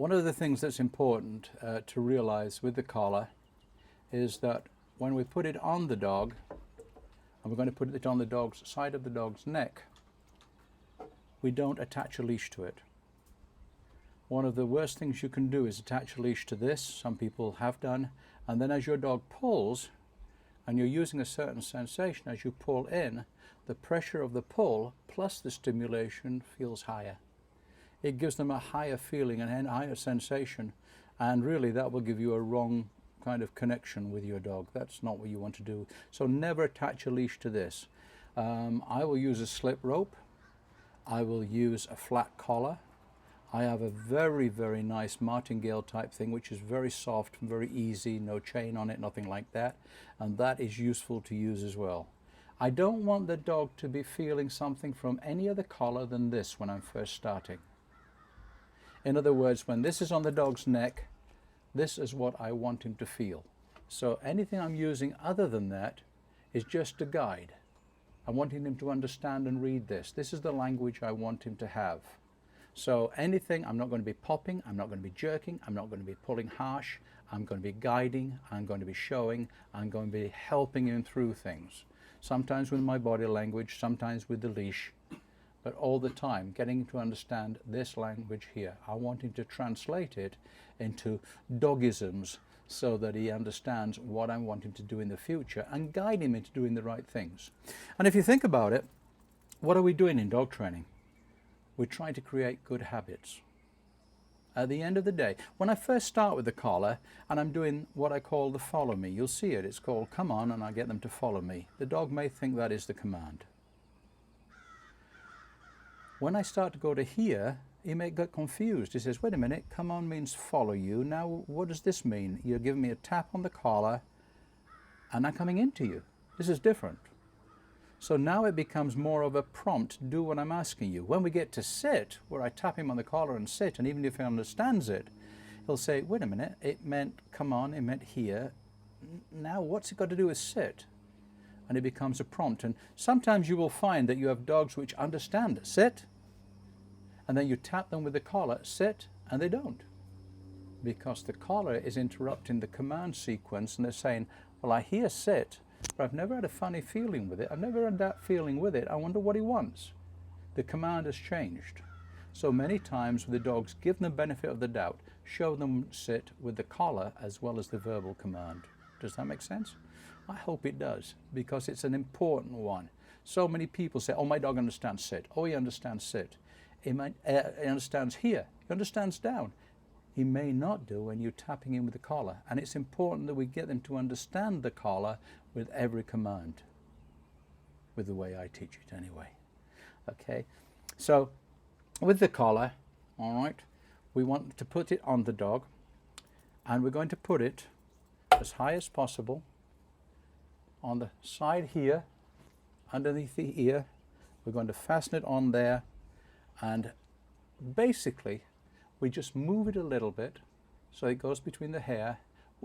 one of the things that's important to realize with the collar is that when we put it on the dog, and we're going to put it on the dog's side of the dog's neck, we don't attach a leash to it. One of the worst things you can do is attach a leash to this. Some people have done, and then as your dog pulls and you're using a certain sensation as you pull in, the pressure of the pull plus the stimulation feels higher. It gives them a higher feeling and a higher sensation, and really that will give you a wrong kind of connection with your dog. That's not what you want to do. So never attach a leash to this. I will use a slip rope. I will use a flat collar. I have a very, very nice martingale type thing, which is very soft and very easy, no chain on it, nothing like that, and that is useful to use as well. I don't want the dog to be feeling something from any other collar than this when I'm first starting. In other words, when this is on the dog's neck, this is what I want him to feel. So anything I'm using other than that is just a guide. I'm wanting him to understand and read this. This is the language I want him to have. So anything, I'm not going to be popping, I'm not going to be jerking, I'm not going to be pulling harsh, I'm going to be guiding, I'm going to be showing, I'm going to be helping him through things. Sometimes with my body language, sometimes with the leash, but all the time getting him to understand this language here. I want him to translate it into dogisms so that he understands what I want him to do in the future and guide him into doing the right things. And if you think about it, what are we doing in dog training? We're trying to create good habits. At the end of the day, when I first start with the collar and I'm doing what I call the follow me, you'll see it, it's called come on, and I get them to follow me. The dog may think that is the command. When I start to go to here, he may get confused. He says, wait a minute, come on means follow you. Now what does this mean? You're giving me a tap on the collar and I'm coming into you. This is different. So now it becomes more of a prompt, do what I'm asking you. When we get to sit, where I tap him on the collar and sit, and even if he understands it, he'll say, wait a minute, it meant come on, it meant here. Now what's it got to do with sit? And it becomes a prompt. And sometimes you will find that you have dogs which understand sit, and then you tap them with the collar, sit, and they don't. Because the collar is interrupting the command sequence, and they're saying, well, I hear sit, but I've never had a funny feeling with it. I've never had that feeling with it. I wonder what he wants. The command has changed. So many times with the dogs, give them the benefit of the doubt. Show them sit with the collar as well as the verbal command. Does that make sense? I hope it does, because it's an important one. So many people say, oh, my dog understands sit. Oh, he understands sit. He understands here. He understands down. He may not do when you're tapping him with the collar. And it's important that we get them to understand the collar with every command, with the way I teach it anyway. Okay, so with the collar, all right, we want to put it on the dog, and we're going to put it as high as possible on the side here, underneath the ear. We're going to fasten it on there, and basically we just move it a little bit so it goes between the hair.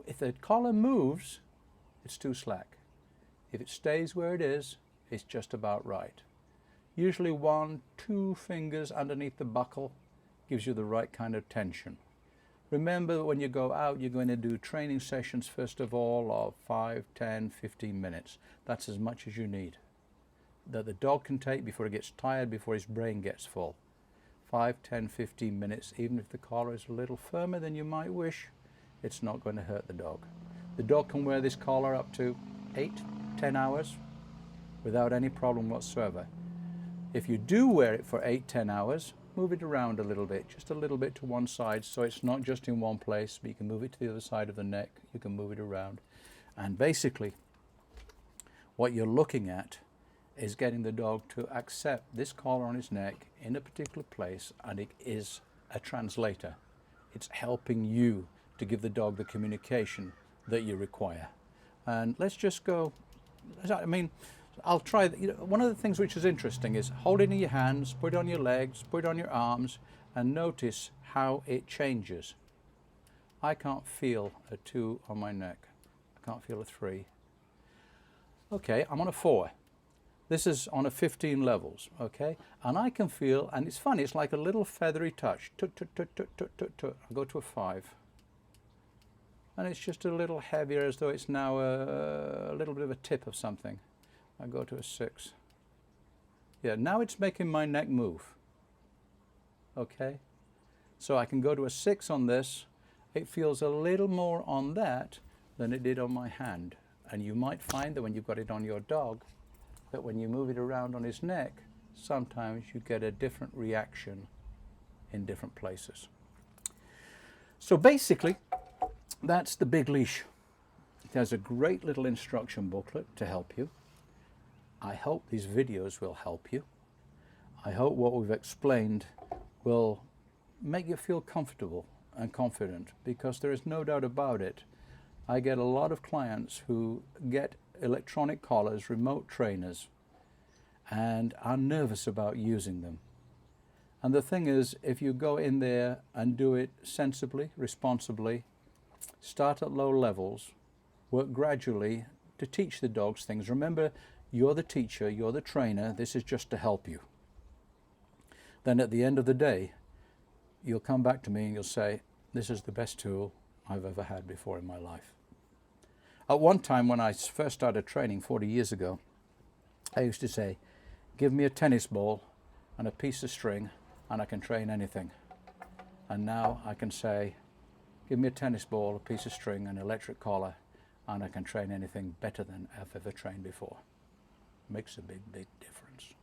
If the collar moves, it's too slack. If it stays where it is, it's just about right. Usually 1-2 fingers underneath the buckle gives you the right kind of tension. Remember, when you go out, you're going to do training sessions first of all of 5, 10, 15 minutes. That's as much as you need, that the dog can take before he gets tired, before his brain gets full. 5, 10, 15 minutes, even if the collar is a little firmer than you might wish, it's not going to hurt the dog. The dog can wear this collar up to 8, 10 hours without any problem whatsoever. If you do wear it for 8, 10 hours, move it around a little bit, just a little bit to one side, so it's not just in one place, but you can move it to the other side of the neck, you can move it around. And basically, what you're looking at is getting the dog to accept this collar on his neck in a particular place, and it is a translator. It's helping you to give the dog the communication that you require. And let's just go, I mean, I'll try, one of the things which is interesting is hold it in your hands, put it on your legs, put it on your arms, and notice how it changes. I can't feel a 2 on my neck. I can't feel a 3. Okay, I'm on a 4. This is on a 15 levels, okay? And I can feel, and it's funny, it's like a little feathery touch. Tut, tut, tut, tut, tut, tut, tut. I go to a 5. And it's just a little heavier, as though it's now a little bit of a tip of something. I go to a 6. Yeah, now it's making my neck move, okay? So I can go to a 6 on this. It feels a little more on that than it did on my hand. And you might find that when you've got it on your dog, that when you move it around on his neck, sometimes you get a different reaction in different places. So basically, that's the BigLeash. It has a great little instruction booklet to help you. I hope these videos will help you. I hope what we've explained will make you feel comfortable and confident, because there is no doubt about it. I get a lot of clients who get electronic collars, remote trainers, and are nervous about using them. And the thing is, if you go in there and do it sensibly, responsibly, start at low levels, work gradually to teach the dogs things. Remember, you're the teacher, you're the trainer, this is just to help you. Then at the end of the day, you'll come back to me and you'll say, this is the best tool I've ever had before in my life. At one time, when I first started training 40 years ago, I used to say, give me a tennis ball and a piece of string and I can train anything. And now I can say, give me a tennis ball, a piece of string, an electric collar, and I can train anything better than I've ever trained before. Makes a big, big difference.